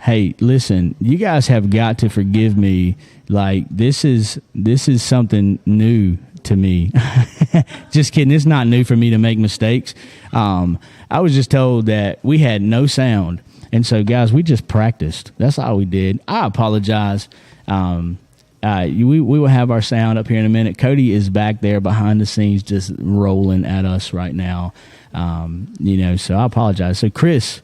Hey, listen, you guys have got to forgive me. Like, this is something new to me. Just kidding. It's not new for me to make mistakes. I was just told that we had no sound. And so, guys, we just practiced. That's all we did. I apologize. We will have our sound up here in a minute. Cody is back there behind the scenes just rolling at us right now. So I apologize. So, Chris,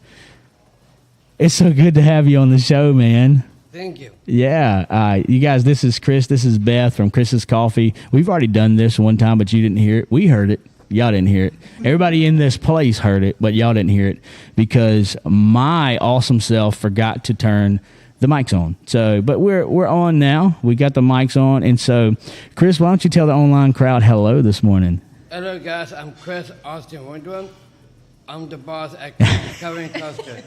it's so good to have you on the show, man. Thank you. Yeah. You guys, this is Chris. This is Beth from Chris's Coffee. We've already done this one time, but you didn't hear it. We heard it. Y'all didn't hear it. Everybody in this place heard it, but y'all didn't hear it because my awesome self forgot to turn the mics on. So, but we're on now. We got the mics on. And so, Chris, why don't you tell the online crowd hello this morning? Hello, guys. I'm Chris Austin Windrum. I'm the boss at Covering Cluster.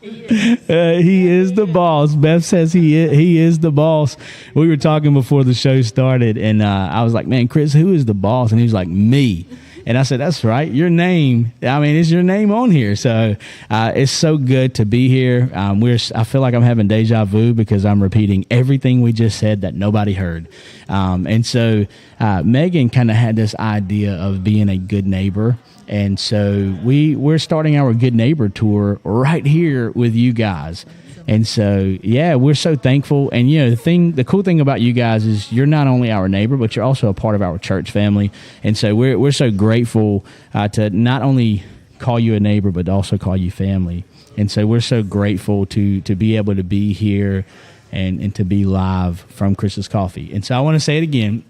He is the boss. Beth says he is the boss. We were talking before the show started, and I was like, man, Chris, who is the boss? And he was like, me. And I said, that's right. Your name. I mean, it's your name on here. So it's so good to be here. I feel like I'm having deja vu because I'm repeating everything we just said that nobody heard. And so Megan kind of had this idea of being a good neighbor. And so we're starting our Good Neighbor Tour right here with you guys. And so, yeah, we're so thankful. And, the cool thing about you guys is you're not only our neighbor, but you're also a part of our church family. And so we're so grateful to not only call you a neighbor, but also call you family. And so we're so grateful to be able to be here and to be live from Chris's Coffee. And so I want to say it again.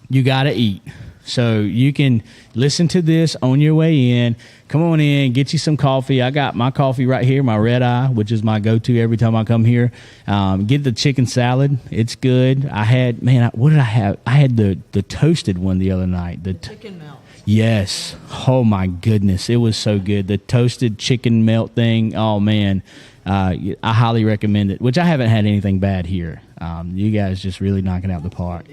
You got to eat. So you can listen to this on your way in. Come on in, get you some coffee. I got my coffee right here, my red eye, which is my go-to every time I come here. Get the chicken salad. It's good. What did I have? I had the toasted one the other night. The chicken melt. Yes. Oh, my goodness. It was so good. The toasted chicken melt thing. Oh, man. I highly recommend it, which I haven't had anything bad here. You guys just really knock it out the park.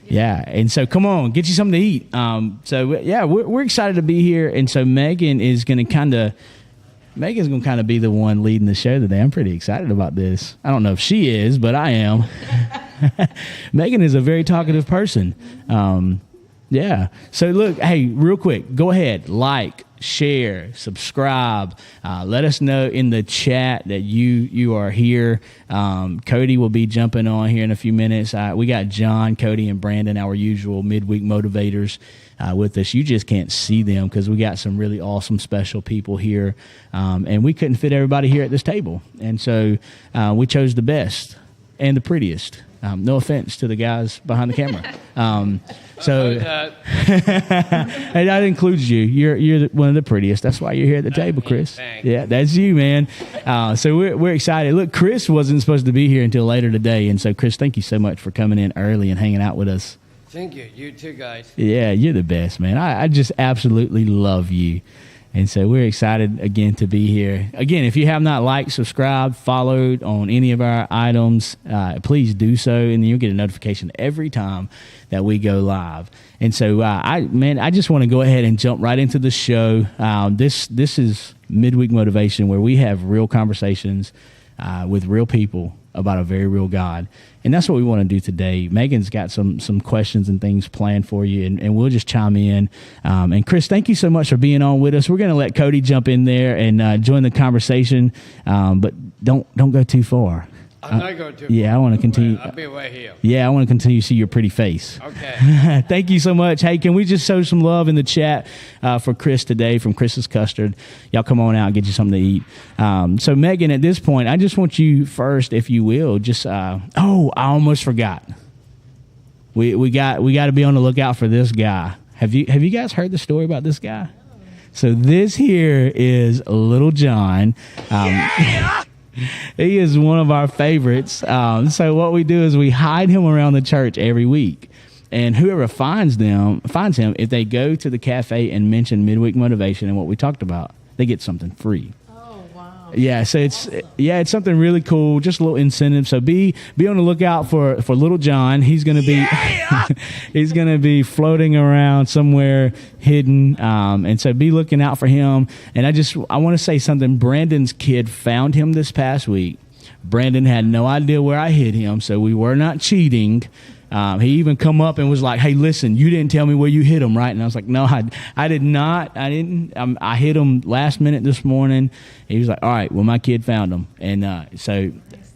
Yeah, and so come on, get you something to eat. We're excited to be here, and so Megan's going to kind of be the one leading the show today. I'm pretty excited about this. I don't know if she is, but I am. Megan is a very talkative person. So look, hey, real quick, go ahead, like, share, subscribe. Let us know in the chat that you are here. Cody will be jumping on here in a few minutes. We got John, Cody, and Brandon, our usual midweek motivators, with us. You just can't see them because we got some really awesome special people here, and we couldn't fit everybody here at this table, and so we chose the best and the prettiest. No offense to the guys behind the camera. Hey, that includes you. You're one of the prettiest. That's why you're here at the table, Chris. Thanks. Yeah, that's you, man. So we're excited. Look, Chris wasn't supposed to be here until later today, and so Chris, thank you so much for coming in early and hanging out with us. Thank you. You too, guys. Yeah, you're the best, man. I just absolutely love you. And so we're excited again to be here. Again, if you have not liked, subscribed, followed on any of our items, please do so, and then you'll get a notification every time that we go live. And so, I just want to go ahead and jump right into the show. This is Midweek Motivation, where we have real conversations with real people about a very real God. And that's what we want to do today. Megan's got some questions and things planned for you, and we'll just chime in. And Chris, thank you so much for being on with us. We're going to let Cody jump in there and join the conversation, but don't go too far. I'm not going to. Yeah, I want to continue. I'll be right here. Yeah, I want to continue to see your pretty face. Okay. Thank you so much. Hey, can we just show some love in the chat for Chris today from Chris's Custard? Y'all come on out and get you something to eat. So, Megan, at this point, I just want you first, if you will, just I almost forgot. We got to be on the lookout for this guy. Have you guys heard the story about this guy? So this here is Little John. He is one of our favorites. So what we do is we hide him around the church every week. And whoever finds him, if they go to the cafe and mention Midweek Motivation and what we talked about, they get something free. Oh, wow. Yeah, so it's something really cool, just a little incentive. So be on the lookout for little John. He's gonna be he's gonna be floating around somewhere hidden, and so be looking out for him. And I want to say something. Brandon's kid found him this past week. Brandon had no idea where I hid him, so we were not cheating. He even come up and was like, "Hey, listen, you didn't tell me where you hit him, right?" And I was like, "No, I did not. I didn't. I hit him last minute this morning." He was like, "All right, well, my kid found him," and so.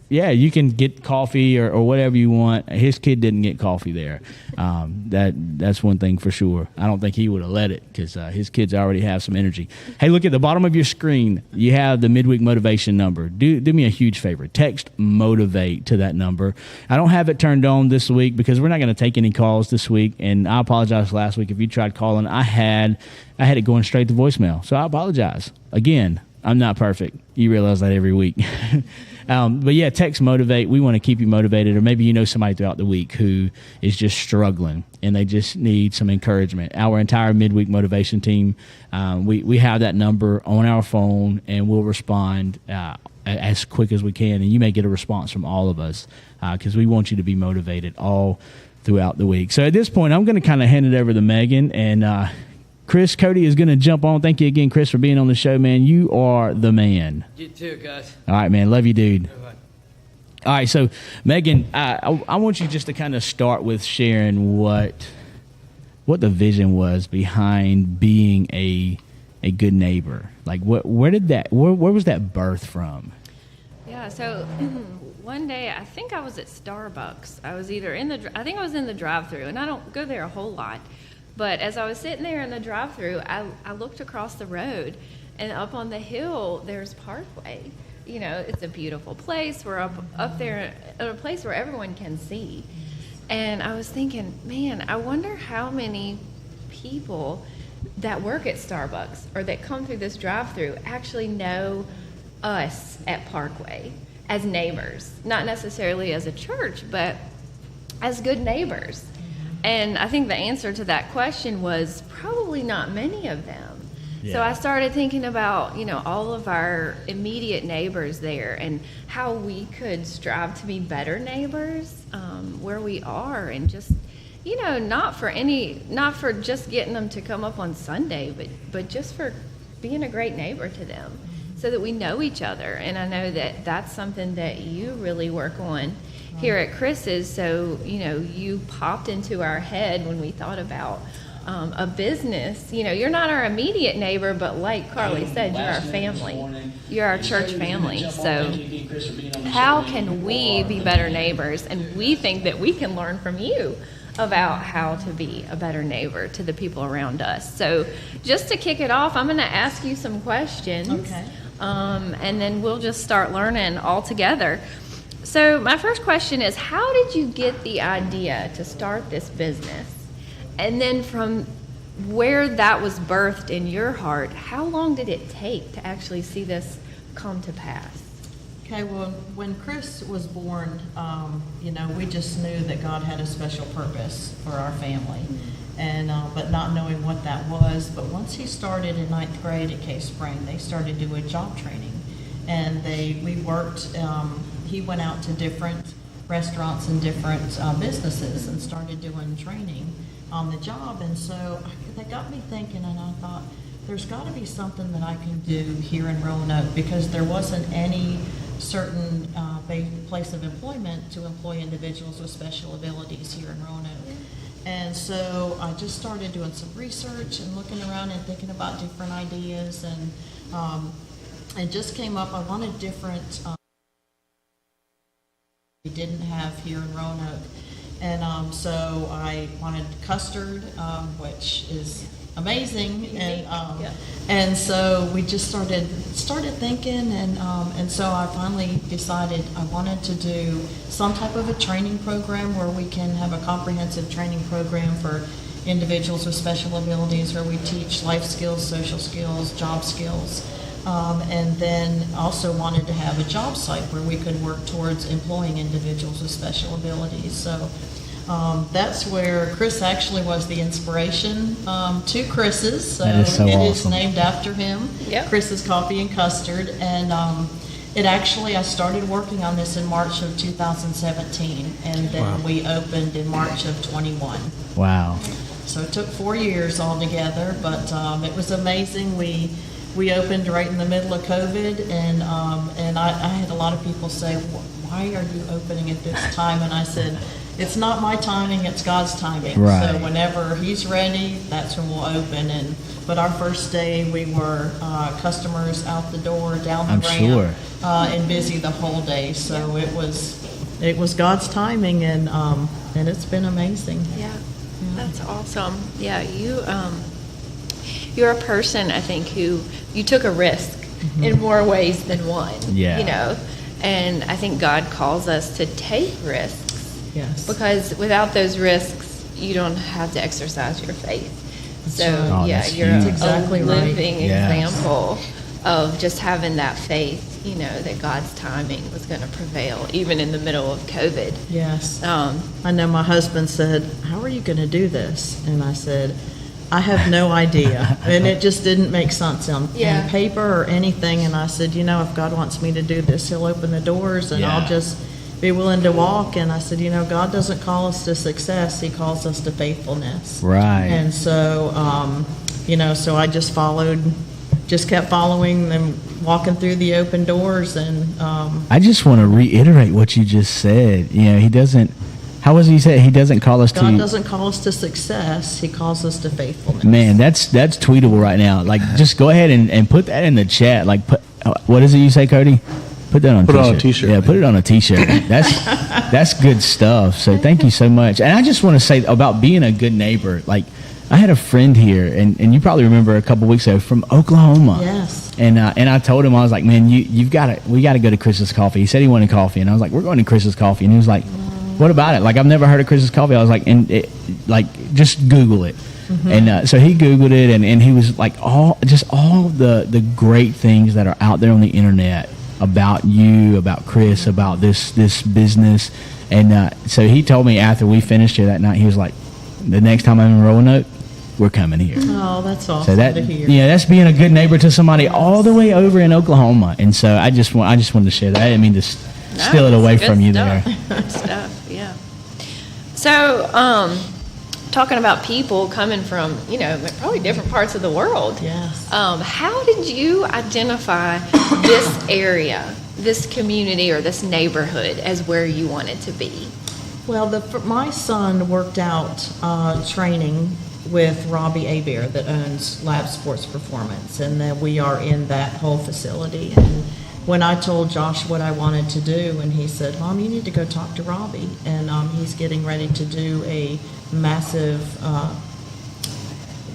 Yeah, you can get coffee or whatever you want. His kid didn't get coffee there. That's one thing for sure. I don't think he would have let it because his kids already have some energy. Hey, look at the bottom of your screen. You have the Midweek Motivation number. Do me a huge favor. Text MOTIVATE to that number. I don't have it turned on this week because we're not going to take any calls this week. And I apologize last week if you tried calling. I had it going straight to voicemail. So I apologize. Again, I'm not perfect. You realize that every week. But yeah, text MOTIVATE. We want to keep you motivated, or maybe you know somebody throughout the week who is just struggling and they just need some encouragement. Our entire Midweek Motivation team, we have that number on our phone, and we'll respond as quick as we can. And you may get a response from all of us because we want you to be motivated all throughout the week. So at this point, I'm going to kind of hand it over to Megan, and Chris Cody is going to jump on. Thank you again, Chris, for being on the show, man. You are the man. You too, guys. All right, man. Love you, dude. Bye-bye. All right, so Megan, I want you just to kind of start with sharing what the vision was behind being a good neighbor. Like, where was that birth from? Yeah, so one day I think I was at Starbucks. I was either I think I was in the drive-thru, and I don't go there a whole lot. But as I was sitting there in the drive-thru, I looked across the road, and up on the hill, there's Parkway. You know, it's a beautiful place. We're up there at a place where everyone can see. And I was thinking, man, I wonder how many people that work at Starbucks or that come through this drive-thru actually know us at Parkway as neighbors. Not necessarily as a church, but as good neighbors. And I think the answer to that question was probably not many of them. Yeah. So I started thinking about, all of our immediate neighbors there and how we could strive to be better neighbors where we are, and just, not for just getting them to come up on Sunday, but just for being a great neighbor to them so that we know each other. And I know that that's something that you really work on here at Chris's. So, you popped into our head when we thought about a business. You're not our immediate neighbor, but like Carly said, you're our family. You're our church family. So how can we be better neighbors? And we think that we can learn from you about how to be a better neighbor to the people around us. So just to kick it off, I'm going to ask you some questions. Okay. And then we'll just start learning all together. So my first question is, how did you get the idea to start this business? And then from where that was birthed in your heart, how long did it take to actually see this come to pass? Okay, well, when Chris was born, we just knew that God had a special purpose for our family, and but not knowing what that was. But once he started in 9th grade at Cave Spring, they started doing job training, and we worked. He went out to different restaurants and different businesses and started doing training on the job. And so that got me thinking, and I thought, there's got to be something that I can do here in Roanoke, because there wasn't any certain place of employment to employ individuals with special abilities here in Roanoke. And so I just started doing some research and looking around and thinking about different ideas, and just came up, I wanted different we didn't have here in Roanoke. And so I wanted custard, which is amazing, and so we just started thinking, and so I finally decided I wanted to do some type of a training program where we can have a comprehensive training program for individuals with special abilities, where we teach life skills, social skills, job skills, and then also wanted to have a job site where we could work towards employing individuals with special abilities. So That's where Chris actually was the inspiration to Chris's. So That is so it is awesome. named after him, Yep. Chris's Coffee and Custard. And it actually, I started working on this in March of 2017, and then we opened in March of 21. Wow. So it took 4 years altogether, but it was amazing. We opened right in the middle of COVID, and I had a lot of people say, "Why are you opening at this time?" And I said, "It's not my timing; it's God's timing. Right. So whenever He's ready, that's when we'll open." But our first day, we were customers out the door, down the I'm ramp, sure. and busy the whole day. So it was God's timing, and it's been amazing. Yeah, that's awesome. Yeah, you're a person, I think, who you took a risk in more ways than one. Yeah. You know, and I think God calls us to take risks Yes. because without those risks, you don't have to exercise your faith. So right. Oh, yeah, that's you're huge. a That's exactly right. living Yes. example of just having that faith. You know that God's timing was going to prevail, even in the middle of COVID. Yes. Um, I know my husband said, "How are you going to do this?" And I said, "I have no idea." And it just didn't make sense on Yeah. paper or anything. And I said, if God wants me to do this, He'll open the doors and Yeah. I'll just be willing to walk. And I said, God doesn't call us to success. He calls us to faithfulness. Right. And so, so I just kept following them, walking through the open doors. And I just want to reiterate what you just said. He doesn't. How was he said? He doesn't call us God to. doesn't call us to success. He calls us to faithfulness. Man, that's tweetable right now. Like, just go ahead and put that in the chat. Like, what is it you say, Cody? Put that on. Put it on a t-shirt, Yeah, man. put it on a t-shirt. That's good stuff. So thank you so much. And I just want to say about being a good neighbor. Like, I had a friend here, and you probably remember a couple weeks ago from Oklahoma. Yes. And I told him, I was like, man, we got to go to Chris's Coffee. He said he wanted coffee, and I was like, we're going to Chris's Coffee, and he was like, what about it? Like, I've never heard of Chris's Coffee. I was like, just Google it. And so he Googled it, and he was like, all the great things that are out there on the internet about you, about Chris, about this business. And so he told me after we finished here that night, he was like, the next time I'm in Roanoke, we're coming here. Oh, that's awesome So that to hear. that's being a good neighbor to somebody all the way over in Oklahoma. And so I just wanted to share that. I didn't mean to steal it away Good from you stuff. there. Good stuff, yeah. So, talking about people coming from, probably different parts of the world. Yes. How did you identify this area, this community, or this neighborhood as where you wanted to be? Well, my son worked out training with Robbie Abear that owns Lab Sports Performance, and then we are in that whole facility. And when I told Josh what I wanted to do, and he said, "Mom, you need to go talk to Robbie," and he's getting ready to do a massive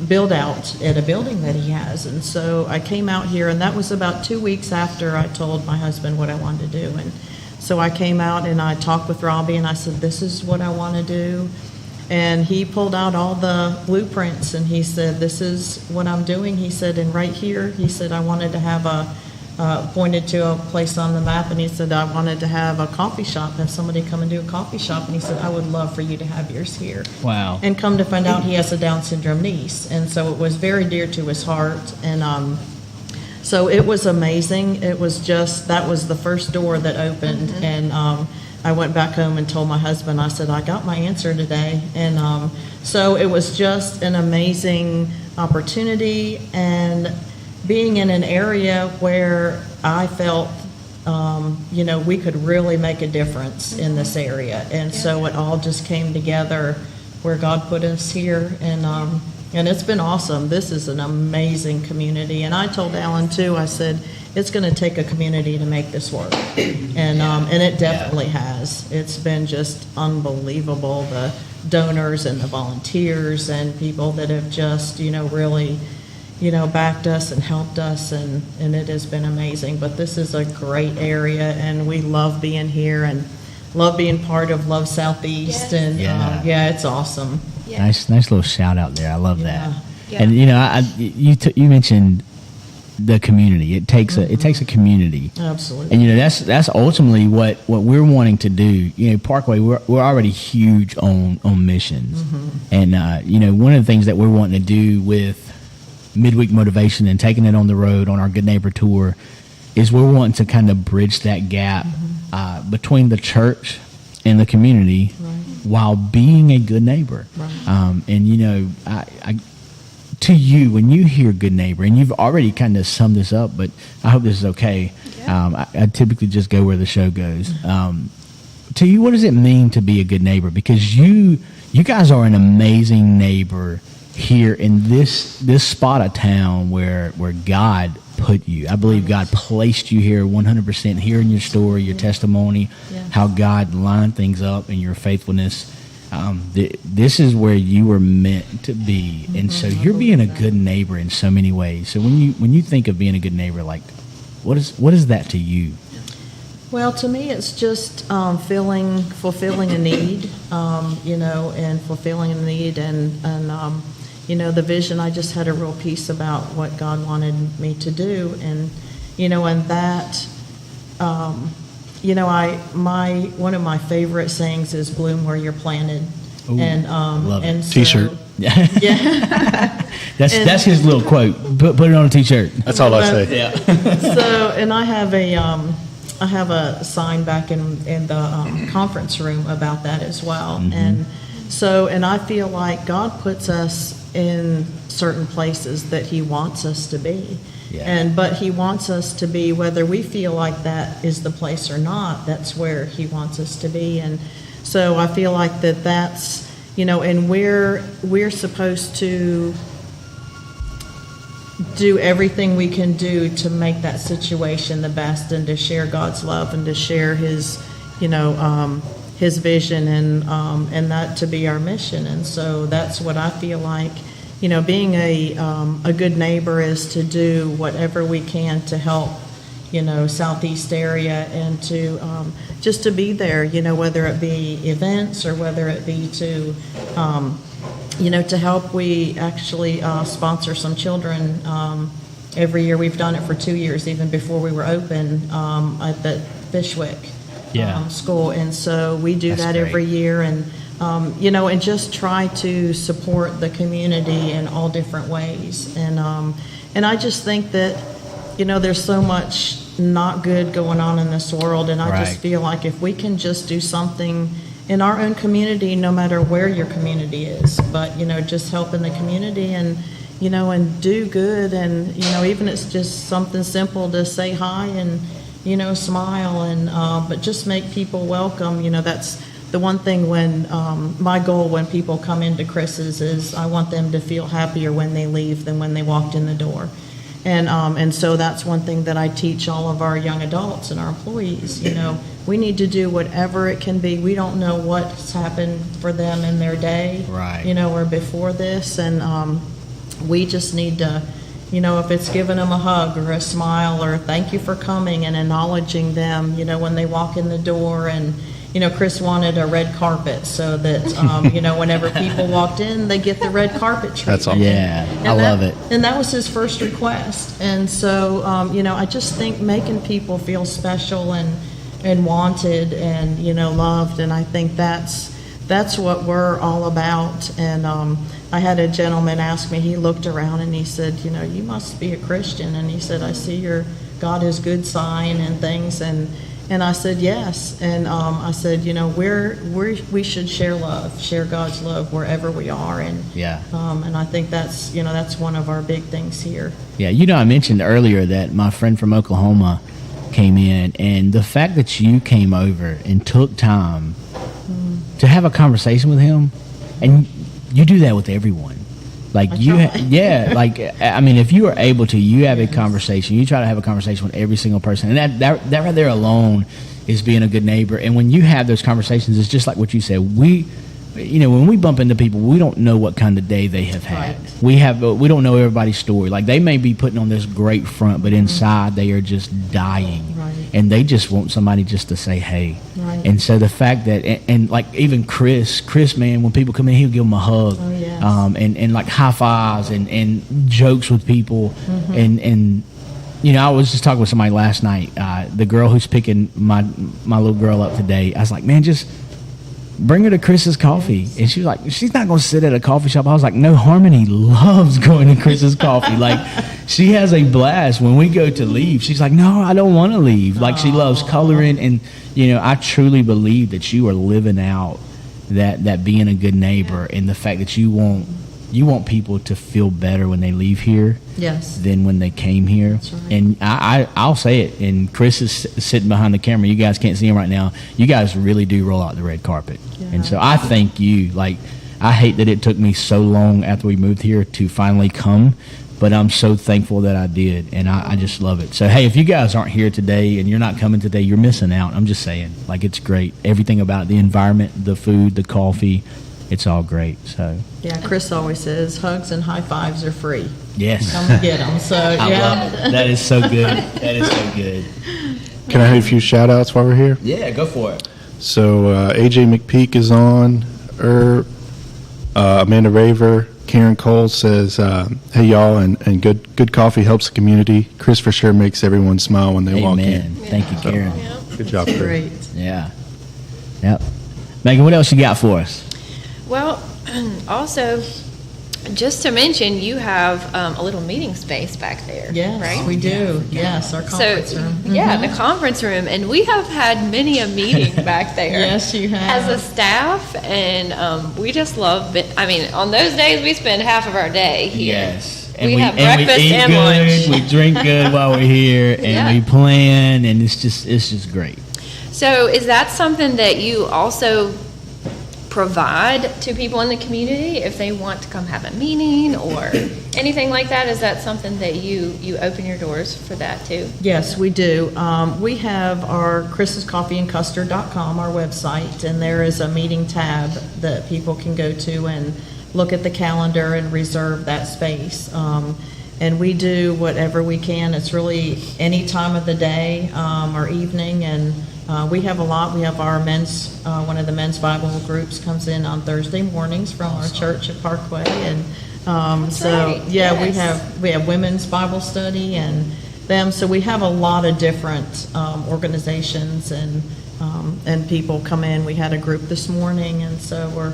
build out at a building that he has. And so I came out here, and that was about 2 weeks after I told my husband what I wanted to do. And so I came out and I talked with Robbie, and I said, "This is what I want to do." And he pulled out all the blueprints, and he said, "This is what I'm doing." He said, "And right here," he said, "I wanted to have pointed to a place on the map," and he said, "I wanted to have a coffee shop, have somebody come and do a coffee shop." And he said, "I would love for you to have yours here." Wow. And come to find out, he has a Down syndrome niece, and so it was very dear to his heart. And so it was amazing. It was that was the first door that opened. And I went back home and told my husband, I said, "I got my answer today." And so it was just an amazing opportunity, and being in an area where I felt, we could really make a difference in this area. And so it all just came together where God put us here. And it's been awesome. This is an amazing community. And I told Alan too, I said, it's going to take a community to make this work. And it definitely has. It's been just unbelievable. The donors and the volunteers and people that have just, really, backed us and helped us, and it has been amazing. But this is a great area, and we love being here and love being part of Love Southeast. Yes. And Yeah. it's awesome. Yeah. Nice little shout out there. I love that. Yeah. And you mentioned the community. It takes a community. Absolutely. And that's ultimately what we're wanting to do. Parkway, we're already huge on missions, and one of the things that we're wanting to do with Midweek Motivation and taking it on the road on our Good Neighbor tour is we're wanting to kind of bridge that gap between the church and the community, while being a good neighbor. And I to you, when you hear good neighbor, and you've already kind of summed this up, but I hope this is okay. Yeah. I typically just go where the show goes. To you, what does it mean to be a good neighbor? Because you guys are an amazing neighbor here in this spot of town where God put you. I believe God placed you here 100%, hearing your story, your testimony, how God lined things up and your faithfulness. This is where you were meant to be, and so you're being a good neighbor in so many ways. So when you think of being a good neighbor, like what is that to you? Well, to me, it's just fulfilling a need, and fulfilling a need, and the vision. I just had a real piece about what God wanted me to do, and that. One of my favorite sayings is "bloom where you're planted." Ooh, and love it. and so, T-shirt. Yeah. That's his little quote. Put it on a T-shirt. That's all I say. Yeah. So, and I have a sign back in the conference room about that as well. And I feel like God puts us in certain places that He wants us to be. Yeah. But He wants us to be, whether we feel like that is the place or not, that's where He wants us to be. And so I feel like that's, and we're supposed to do everything we can do to make that situation the best, and to share God's love, and to share His, His vision, and that to be our mission. And so that's what I feel like. Being a good neighbor is to do whatever we can to help, Southeast area, and to just to be there, whether it be events or whether it be to, to help. We actually sponsor some children every year. We've done it for 2 years, even before we were open, at the Fishwick school. And so we do that every year. And and just try to support the community in all different ways. And I just think that, there's so much not good going on in this world, and I just feel like if we can just do something in our own community, no matter where your community is, but, just help in the community, and, and do good, and, even it's just something simple to say hi and, smile, and but just make people welcome. That's the one thing when my goal when people come into Chris's is I want them to feel happier when they leave than when they walked in the door. And so that's one thing that I teach all of our young adults and our employees. We need to do whatever it can be. We don't know what's happened for them in their day, or before this. And we just need to, if it's giving them a hug or a smile or thank you for coming, and acknowledging them, when they walk in the door. And Chris wanted a red carpet so that, whenever people walked in, they get the red carpet treatment. That's awesome. Yeah, I love it. And that was his first request. And so, I just think making people feel special and wanted and, loved. And I think that's what we're all about. And I had a gentleman ask me, he looked around and he said, you must be a Christian. And he said, I see your God is good sign and things. And I said, yes. And I said, we should share love, share God's love wherever we are. And and I think that's, that's one of our big things here. Yeah, I mentioned earlier that my friend from Oklahoma came in, and the fact that you came over and took time to have a conversation with him, and you do that with everyone. Like if you are able to, you have a conversation. You try to have a conversation with every single person, and that right there alone is being a good neighbor. And when you have those conversations, it's just like what you said. When we bump into people, we don't know what kind of day they have had. We don't know everybody's story. Like, they may be putting on this great front, but inside they are just dying, and they just want somebody just to say hey. And so the fact that and like even Chris, man, when people come in, he'll give them a hug, and like high fives and jokes with people, and I was just talking with somebody last night. The girl who's picking my little girl up today, I was like, man, just bring her to Chris's Coffee. And she was like, she's not going to sit at a coffee shop. I was like, no, Harmony loves going to Chris's Coffee. Like, she has a blast. When we go to leave, she's like, no, I don't want to leave. Like, she loves coloring. And, I truly believe that you are living out that being a good neighbor and the fact that you want people to feel better when they leave here than when they came here. That's right. And I'll say it, and Chris is sitting behind the camera. You guys can't see him right now. You guys really do roll out the red carpet. Yeah. And so I thank you. Like, I hate that it took me so long after we moved here to finally come, but I'm so thankful that I did, and I just love it. So, hey, if you guys aren't here today and you're not coming today, you're missing out. I'm just saying. Like, it's great. Everything about it, the environment, the food, the coffee, it's all great. So Yeah, Chris always says hugs and high fives are free. yes. Come and get them. So, I yeah. love it. That is so good. That is so good. Can I have a few shout outs while we're here? Yeah, go for it. So AJ McPeak is on. Amanda Raver. Karen Cole says, hey, y'all, and good coffee helps the community. Chris for sure makes everyone smile when they walk Amen. in. Thank you, Karen. Good job, Chris. Great. Yeah. Yep. Megan, what else you got for us? Well, also, just to mention, you have a little meeting space back there, Yes, right? we do. Yes, our conference So, room. yeah, the conference room, and we have had many a meeting back there. Yes, you have. As a staff, and we just love it. I mean, on those days, we spend half of our day here. Yes. We have breakfast we eat and good, lunch. we drink good while we're here, and Yeah. we plan, and it's just great. So is that something that you also provide to people in the community if they want to come have a meeting or anything like that? Is that something that you open your doors for that too? Yes, we do. We have our chrisscoffeeandcustard.com, our website, and there is a meeting tab that people can go to and look at the calendar and reserve that space. And we do whatever we can. It's really any time of the day or evening, and we have a lot. We have our one of the men's Bible groups comes in on Thursday mornings from our church at Parkway, and right. yeah, Yes. we have women's Bible study and them. So we have a lot of different organizations and people come in. We had a group this morning, and so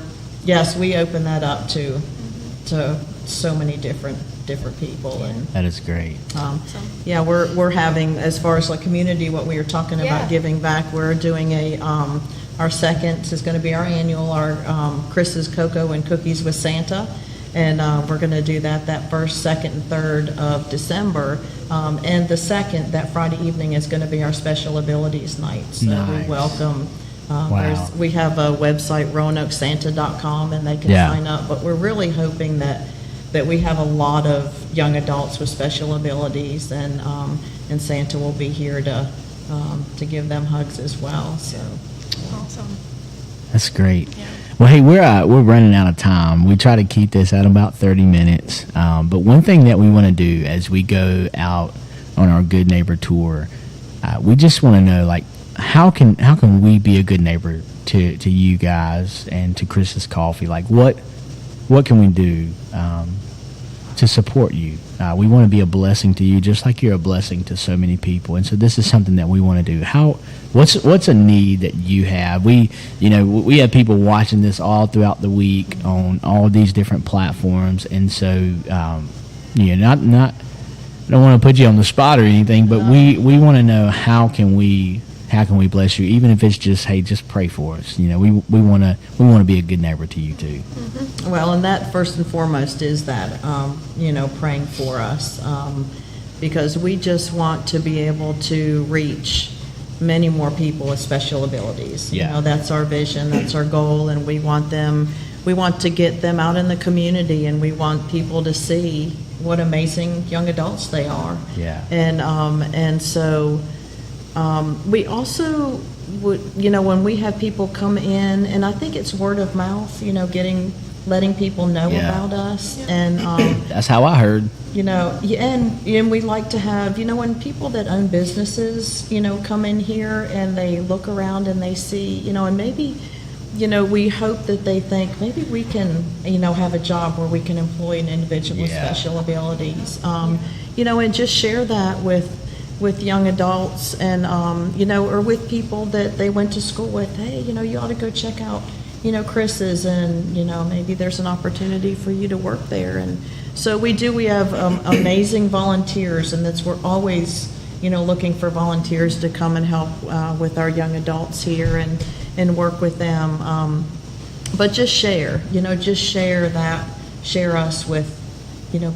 we open that up to so many different people. And That is great. yeah, we're having, as far as like community, what we were talking Yeah. about giving back, we're doing our second is going to be our annual, our Chris's Cocoa and Cookies with Santa. And we're going to do that first, second, and third of December. And the second, that Friday evening, is going to be our Special Abilities Night. So Nice. we welcome. Wow. We have a website, roanoksanta.com, and they can Yeah. sign up. But we're really hoping that we have a lot of young adults with special abilities, and Santa will be here to give them hugs as well. So. Awesome. That's great. Yeah. Well, hey, we're running out of time. We try to keep this at about 30 minutes. But one thing that we want to do as we go out on our Good Neighbor tour, we just want to know, like, how can we be a good neighbor to you guys and to Chris's Coffee? Like, what can we do to support you? We want to be a blessing to you, just like you're a blessing to so many people. And so this is something that we want to do. What's a need that you have? We have people watching this all throughout the week on all these different platforms, and so not. I don't want to put you on the spot or anything, but we want to know how can we bless you, even if it's just, hey, just pray for us. We want to be a good neighbor to you too. Mm-hmm. Well, and that first and foremost is that praying for us, because we just want to be able to reach many more people with special abilities. Yeah. That's our vision, that's our goal, and we want to get them out in the community, and we want people to see what amazing young adults they are. Yeah. And so we also would, when we have people come in, and I think it's word of mouth, letting people know Yeah. about us. And, That's how I heard. and we like to have, when people that own businesses, come in here and they look around and they see, and maybe, we hope that they think maybe we can, have a job where we can employ an individual with Yeah. special abilities. and just share that with young adults and, or with people that they went to school with. Hey, you ought to go check out, Chris's, and, maybe there's an opportunity for you to work there. And so we have amazing volunteers, and we're always, looking for volunteers to come and help with our young adults here and work with them. But just share us with,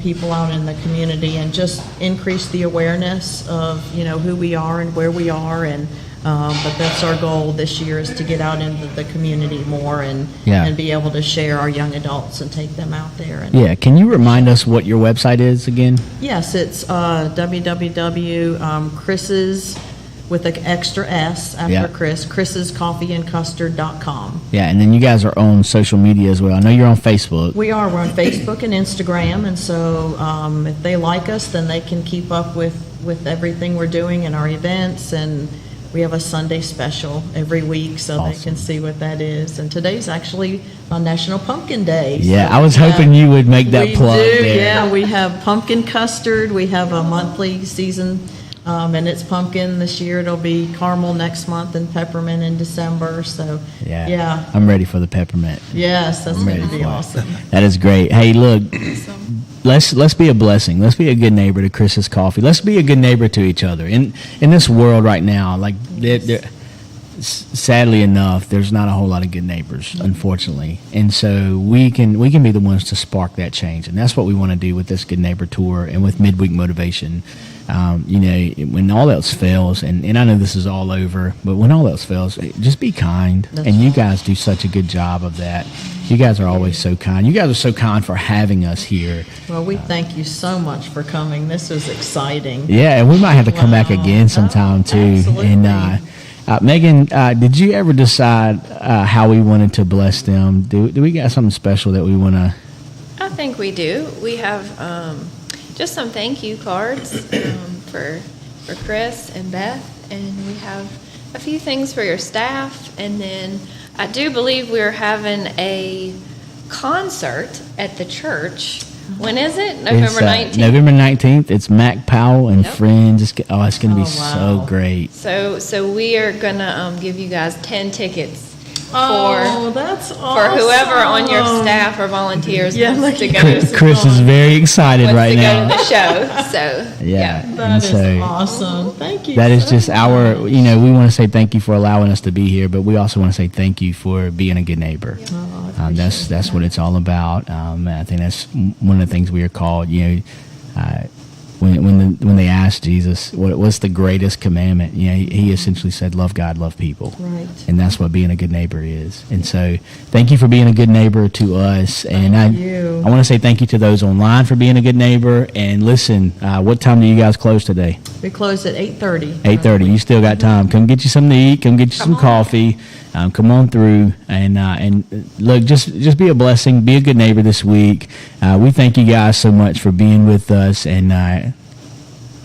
people out in the community, and just increase the awareness of, who we are and where we are. And but that's our goal this year, is to get out into the community more and be able to share our young adults and take them out there. And, can you remind us what your website is again? Yes, it's www.Chris's with an extra S after chris'scoffeeandcustard.com. Yeah, and then you guys are on social media as well. I know you're on Facebook. We're on Facebook and Instagram, and so if they like us, then they can keep up with everything we're doing and our events. And we have a Sunday special every week, so they can see what that is. And today's actually on National Pumpkin Day. Yeah, so I was hoping you would make that plug there. Yeah, we have pumpkin custard. We have a monthly season, and it's pumpkin this year. It'll be caramel next month and peppermint in December. So yeah. I'm ready for the peppermint. Yes, that's going to be awesome. That is great. Hey, look. Let's be a blessing. Let's be a good neighbor to Chris's Coffee. Let's be a good neighbor to each other. In this world right now, like sadly enough, there's not a whole lot of good neighbors, unfortunately. And so we can be the ones to spark that change, and that's what we want to do with this Good Neighbor Tour and with Midweek Motivation. When all else fails, and I know this is all over, but when all else fails, just be kind. That's you guys do such a good job of that. You guys are always so kind. You guys are so kind for having us here. Well, we thank you so much for coming. This was exciting. Yeah, and we might have to come back again sometime too. Absolutely. And Megan, did you ever decide how we wanted to bless them? Do we got something special that we want to? I think we do. We have just some thank you cards for Chris and Beth, and we have a few things for your staff, and then I do believe we're having a concert at the church. When is it? November 19th? November 19th. It's Mac Powell and Yep. friends. It's going to be wow. so great. So we are going to give you guys 10 tickets Oh, that's awesome. for whoever on your staff or volunteers wants look to at go. Chris is very excited Wants right to now. go to the show. So Yeah. That is so awesome. Thank you. that is so just our, much. we want to say thank you for allowing us to be here, but we also want to say thank you for being a good neighbor. Oh, I That's appreciate what it's all about. I think that's one of the things we are called. When they asked Jesus what's the greatest commandment, he essentially said, "Love God, love people." Right. And that's what being a good neighbor is. And so, thank you for being a good neighbor to us. And Thank you. I want to say thank you to those online for being a good neighbor. And listen, what time do you guys close today? We close at 8:30. 8:30. You still got time. Come get you something to eat. Come get you some coffee. Come on through and look. Just be a blessing. Be a good neighbor this week. We thank you guys so much for being with us. And I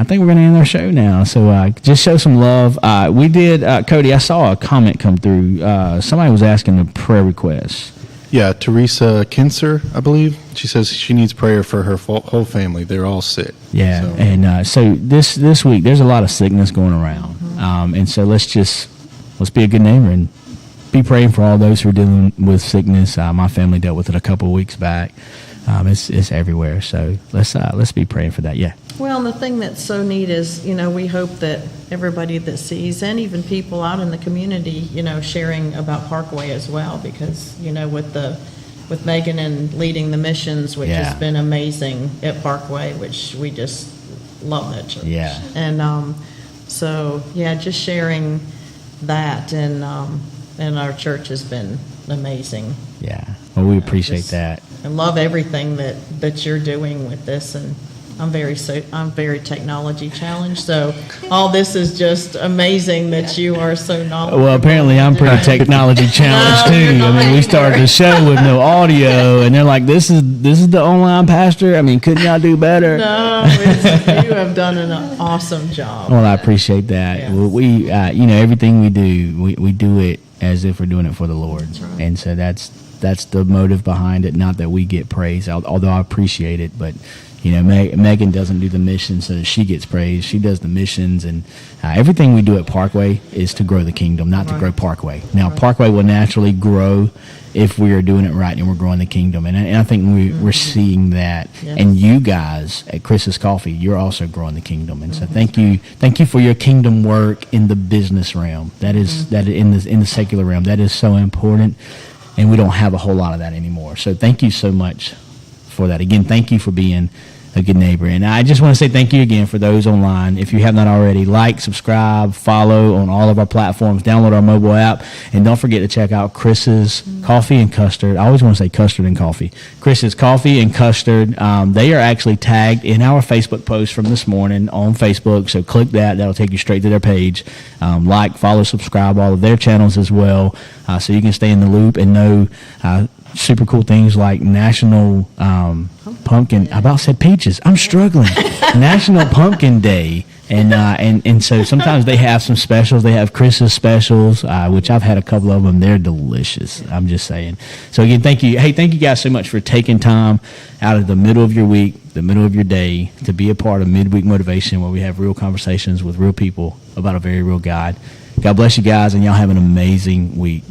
think we're going to end our show now. So just show some love. We did, Cody. I saw a comment come through. Somebody was asking a prayer request. Yeah, Teresa Kinser, I believe. She says she needs prayer for her whole family. They're all sick. Yeah, So- and so this week there's a lot of sickness going around, and so let's be a good neighbor and be praying for all those who are dealing with sickness. My family dealt with it a couple of weeks back. It's everywhere, so let's be praying for that. Yeah. Well, and the thing that's so neat is, we hope that everybody that sees, and even people out in the community, sharing about Parkway as well, because, with Megan and leading the missions, which Yeah. has been amazing at Parkway, which we just love that church. Yeah. And just sharing that, and our church has been amazing. Yeah. Well, we appreciate just- that. I love everything that you're doing with this, and I'm very technology challenged, so all this is just amazing that you are so knowledgeable. Well, apparently I'm pretty technology challenged No, you're too. not We started the show with no audio, and they're like, "This is the online pastor." Couldn't y'all do better? No, you have done an awesome job. Well, I appreciate that. Yes. Well, we, everything we do, we do it as if we're doing it for the Lord, right. and so that's the motive behind it. Not that we get praise, although I appreciate it, but You know, Megan doesn't do the missions so that she gets praised. She does the missions, and everything we do at Parkway is to grow the kingdom, not to grow Parkway. Now, Parkway will naturally grow if we are doing it right and we're growing the kingdom. And I think we're seeing that. Yes. And you guys at Chris's Coffee, you're also growing the kingdom. And so thank you for your kingdom work in the business realm. That is that in the secular realm. That is so important, and we don't have a whole lot of that anymore. So thank you so much for that. Again, thank you for being a good neighbor. And I just want to say thank you again for those online. If you have not already, like, subscribe, follow on all of our platforms, download our mobile app, and don't forget to check out Chris's Coffee and Custard. I always want to say custard and coffee. Chris's Coffee and Custard. They are actually tagged in our Facebook post from this morning on Facebook, so click that. That'll take you straight to their page. Like, follow, subscribe all of their channels as well, so you can stay in the loop and know super cool things like National Pumpkin. I about said peaches. I'm struggling. National Pumpkin Day, and so sometimes they have some specials. They have Chris's specials, which I've had a couple of them. They're delicious. I'm just saying. So again, thank you. Hey, thank you guys so much for taking time out of the middle of your week, the middle of your day, to be a part of Midweek Motivation, where we have real conversations with real people about a very real God. God bless you guys, and y'all have an amazing week.